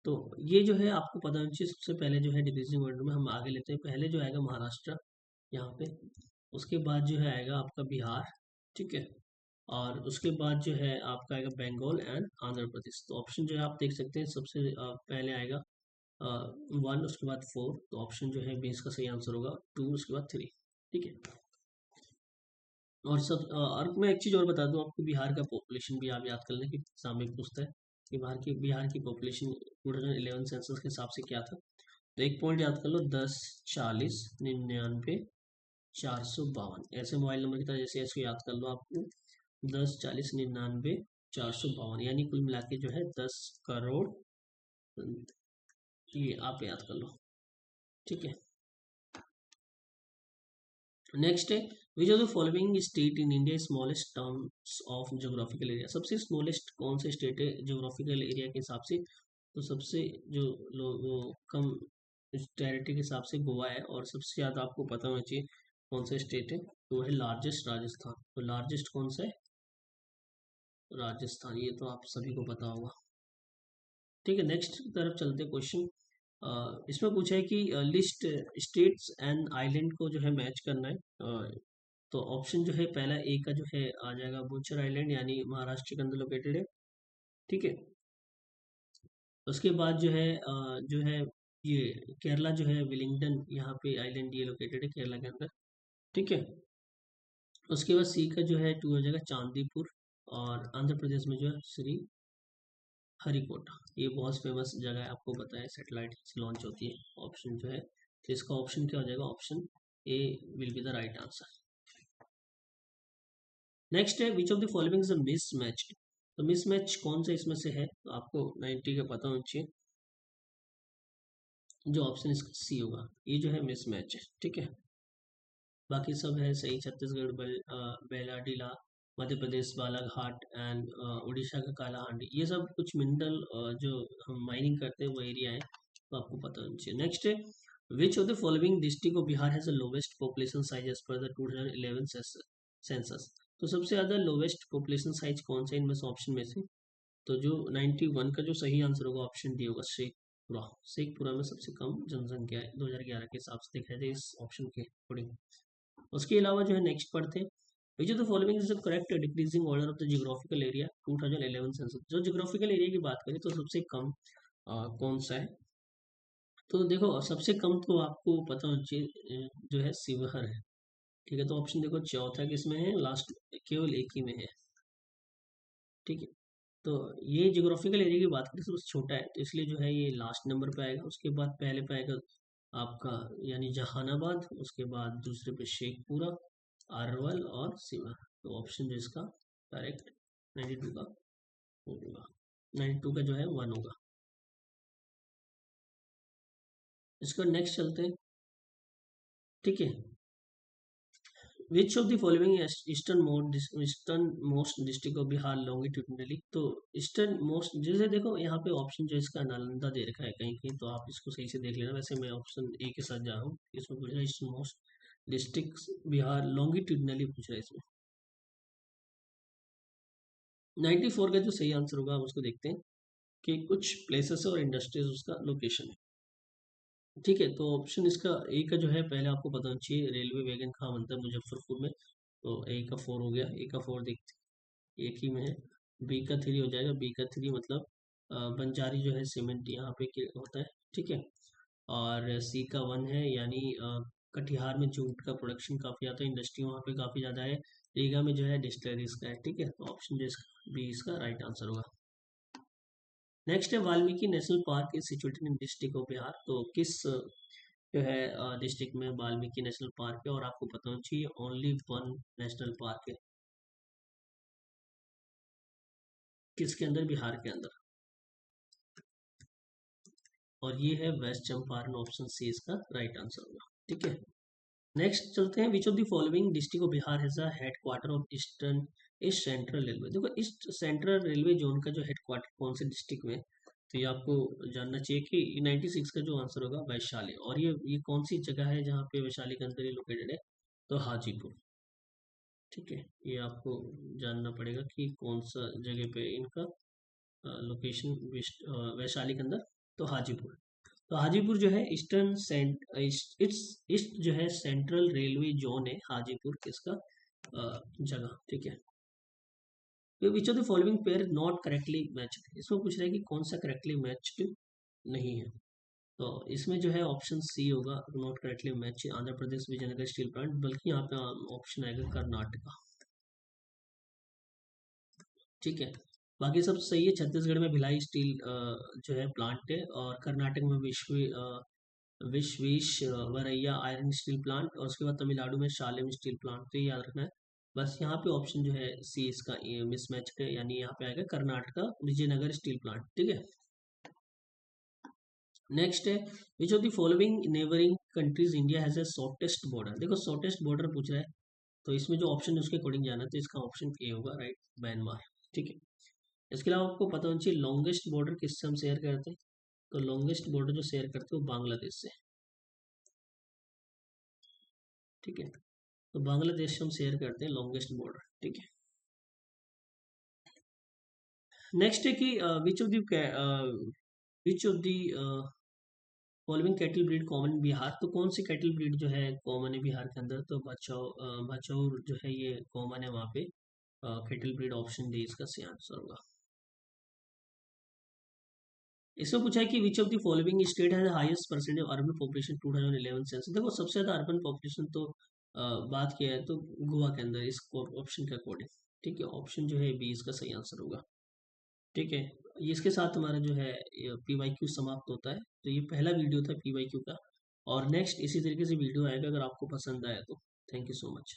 Speaker 1: तो ये जो है आपको पता होना चाहिए। सबसे पहले जो है डिक्रीजिंग ऑर्डर में हम आगे लेते हैं, पहले जो आएगा महाराष्ट्र यहाँ पे, उसके बाद जो है आएगा आपका बिहार, ठीक है, और उसके बाद जो है आपका आएगा बंगाल एंड आंध्र प्रदेश। तो ऑप्शन जो है आप देख सकते हैं सबसे पहले आएगा 1, उसके बाद 4, तो ऑप्शन जो है 20 का सही आंसर होगा 2, उसके बाद 3, ठीक है। और मैं एक चीज़ और बता दूं आपको, बिहार का पॉपुलेशन भी आप याद कर लें कि एग्जाम में पूछता है कि बिहार की पॉपुलेशन 2011 सेंसस के हिसाब से क्या था। तो एक पॉइंट याद कर लो, 10, 40, 99, 452। ऐसे मोबाइल नंबर की तरह जैसे इसको याद कर लो आपको, 10, 40, 99, 452, यानी कुल मिला के जो है 10 करोड़। ये आप याद कर लो, ठीक है। नेक्स्ट है which of the following state in India smallest terms of geographical area. सबसे स्मॉलेस्ट कौन से स्टेट है ज्योग्राफिकल एरिया के हिसाब से। तो सबसे जो वो कम टेरिटरी के हिसाब से गोवा है, और सबसे ज़्यादा आपको पता होना चाहिए कौन सा स्टेट है, तो वो है लार्जेस्ट राजस्थान। तो लार्जेस्ट कौन सा है, राजस्थान, ये तो आप सभी को पता होगा, ठीक है। नेक्स्ट की तरफ चलते हैं क्वेश्चन। इसमें पूछा है कि लिस्ट स्टेट्स एंड आइलैंड को जो है मैच करना है। तो ऑप्शन जो है पहला ए का जो है आ जाएगा बुचर आइलैंड, यानी महाराष्ट्र के अंदर लोकेटेड है, ठीक है। उसके बाद जो है ये केरला जो है विलिंगडन, यहाँ पे आइलैंड ये लोकेटेड है केरला के अंदर, ठीक है। उसके बाद सी का जो है 2 हो जाएगा चांदीपुर, और आंध्र प्रदेश में जो है श्री हरिकोटा, ये बहुत फेमस जगह है, आपको पता है सेटेलाइट से लॉन्च होती है। ऑप्शन जो है, तो इसका ऑप्शन क्या हो जाएगा, option A will be the right answer. Next है which of the following is a mismatch. तो मिस मैच कौन सा इसमें से है, तो आपको 90 का पता होना चाहिए, जो ऑप्शन इसका सी होगा, ये जो है मिस मैच है, ठीक है। बाकी सब है सही, छत्तीसगढ़ बेलाडीला, मध्य प्रदेश बालाघाट एंड उड़ीसा का कालाहांडी, ये सब कुछ मिनरल जो हम माइनिंग करते हैं वो एरिया है, तो आपको पता होना चाहिए। नेक्स्ट है which of the following district of Bihar has the lowest population size as per the 2011 census. तो सबसे ज्यादा लोवेस्ट पॉपुलेशन साइज कौन सा इनमें से ऑप्शन में से, तो जो 91 का जो सही आंसर होगा ऑप्शन डी होगा, शेखपुरा। शेखपुरा में सबसे कम जनसंख्या है 2011 के हिसाब से देखा जाए इस ऑप्शन के अकॉर्डिंग। उसके अलावा जो है नेक्स्ट पढ़ते हैं which of the following is the correct decreasing order of the geographical area 2011 census. जो जियोग्राफिकल एरिया की बात करें तो सबसे कम कौन सा है, तो देखो सबसे कम तो आपको पता होना चाहिए जो है शिवहर है, ठीक है। तो ऑप्शन देखो चौथा किसमें है, लास्ट केवल एक ही में है, ठीक है। तो ये जियोग्राफिकल एरिया की बात करें तो सबसे छोटा है, तो इसलिए जो है ये लास्ट नंबर पे आएगा। उसके बाद पहले पे आएगा आपका यानी जहानाबाद, उसके बाद दूसरे पे शेखपुरा, अरवल और सीवा। तो ऑप्शन जो इसका करेक्ट 92 का होगा, 92 का जो है 1 होगा। इसका नेक्स्ट चलते हैं, ठीक है। Which of the following eastern most district of Bihar longitudinally. तो ईस्टर्न मोस्ट जैसे देखो यहाँ पे ऑप्शन जो इसका नालंदा दे रखा है कहीं कहीं, तो आप इसको सही से देख लेना। वैसे मैं ऑप्शन ए के साथ जा रहा हूँ, इसमें पूछ रहा है eastern most district Bihar longitudinally पूछ रहा है इसमें। 94 का जो सही आंसर होगा हम उसको देखते हैं कि कुछ प्लेसेस और इंडस्ट्रीज उसका लोकेशन है, ठीक है। तो ऑप्शन इसका ए का जो है पहले आपको पता होना चाहिए, रेलवे वैगन कहाँ बनता है मुजफ्फरपुर में, तो ए का 4 हो गया, ए का 4 देखते हैं, एक ही में है। बी का 3 हो जाएगा, बी का 3 मतलब बंजारी जो है सीमेंट यहाँ पे होता है, ठीक है। और सी का 1 है, यानी कटिहार में जूट का प्रोडक्शन काफ़ी ज़्यादा है, इंडस्ट्री वहाँ पे काफ़ी ज़्यादा है। रीगा में जो है डिस्टलरीज का है, ठीक है। तो ऑप्शन जो इसका बी इसका राइट आंसर होगा। नेक्स्ट है Valmiki national park is situated in district of Bihar. तो किस जो है डिस्ट्रिक्ट में वाल्मीकि नेशनल पार्क है, और आपको पता होना चाहिए ओनली वन नेशनल पार्क है, किसके अंदर? बिहार के अंदर। और ये है वेस्ट चंपारण, ऑप्शन सी इसका राइट आंसर होगा। ठीक है, नेक्स्ट चलते हैं। Which of the following district of Bihar has a headquarter of eastern east central railway? देखो ईस्ट सेंट्रल रेलवे जोन का जो हेडक्वार्टर कौन से डिस्ट्रिक्ट में, तो ये आपको जानना चाहिए कि 96 का जो आंसर होगा वैशाली। और ये कौन सी जगह है जहाँ पे वैशाली के अंदर ये लोकेटेड है? तो हाजीपुर। ठीक है, ये आपको जानना पड़ेगा कि कौन सा जगह पे इनका लोकेशन वैशाली के अंदर, तो हाजीपुर। तो हाजीपुर जो है ईस्टर्न ईस्ट जो है सेंट्रल रेलवे जोन है हाजीपुर किसका जगह। ठीक है, तो विच of the following pair not correctly matched? इसमें पूछ रहा है कि कौन सा करेक्टली मैच्ड नहीं है। तो इसमें जो है ऑप्शन सी होगा not correctly match, Andhra Pradesh Vijayanagar steel plant, बल्कि यहाँ पे ऑप्शन आएगा कर्नाटका। ठीक है, बाकी सब सही है। छत्तीसगढ़ में भिलाई स्टील जो है प्लांट है, और कर्नाटक में विश्वेश्वरैया आयरन स्टील प्लांट, और उसके बाद तमिलनाडु में शालेम स्टील प्लांट। तो ये याद रखना है। बस यहाँ पे ऑप्शन जो है सी इसका मिसमैच है, यानी यहाँ पे आएगा कर्नाटका विजयनगर स्टील प्लांट। ठीक है, नेक्स्ट है which of the following neighbouring countries India has a shortest border? देखो शॉर्टेस्ट बॉर्डर पूछ रहा है, तो इसमें जो ऑप्शन है उसके अकॉर्डिंग जाना है, तो इसका ऑप्शन ए होगा राइट, म्यांमार। ठीक है, इसके अलावा आपको पता होना चाहिए लॉन्गेस्ट बॉर्डर किससे हम शेयर करते हैं? तो लॉन्गेस्ट बॉर्डर जो शेयर करते हैं वो बांग्लादेश से। ठीक है, तो बांग्लादेश से हम शेयर करते हैं लॉन्गेस्ट बॉर्डर। ठीक है, नेक्स्ट है कि which of the following cattle breed common in Bihar? तो कौन सी कैटल ब्रीड जो है कॉमन है बिहार के अंदर? तो बचाओ जो है ये कॉमन है वहाँ पे कैटल ब्रीड, ऑप्शन डी इसका सही आंसर होगा। इसमें पूछा है कि which of the following state has highest percentage urban population 2011 census? देखो सबसे ज्यादा अर्बन पॉपुलेशन तो बात किया है तो गोवा के अंदर, इस ऑप्शन के अकॉर्डिंग। ठीक है, ऑप्शन जो है बी इसका सही आंसर होगा। ठीक है, इसके साथ हमारा जो है PYQ समाप्त होता है। तो ये पहला वीडियो था PYQ का, और नेक्स्ट इसी तरीके से वीडियो आएगा अगर आपको पसंद आया तो। Thank you so much.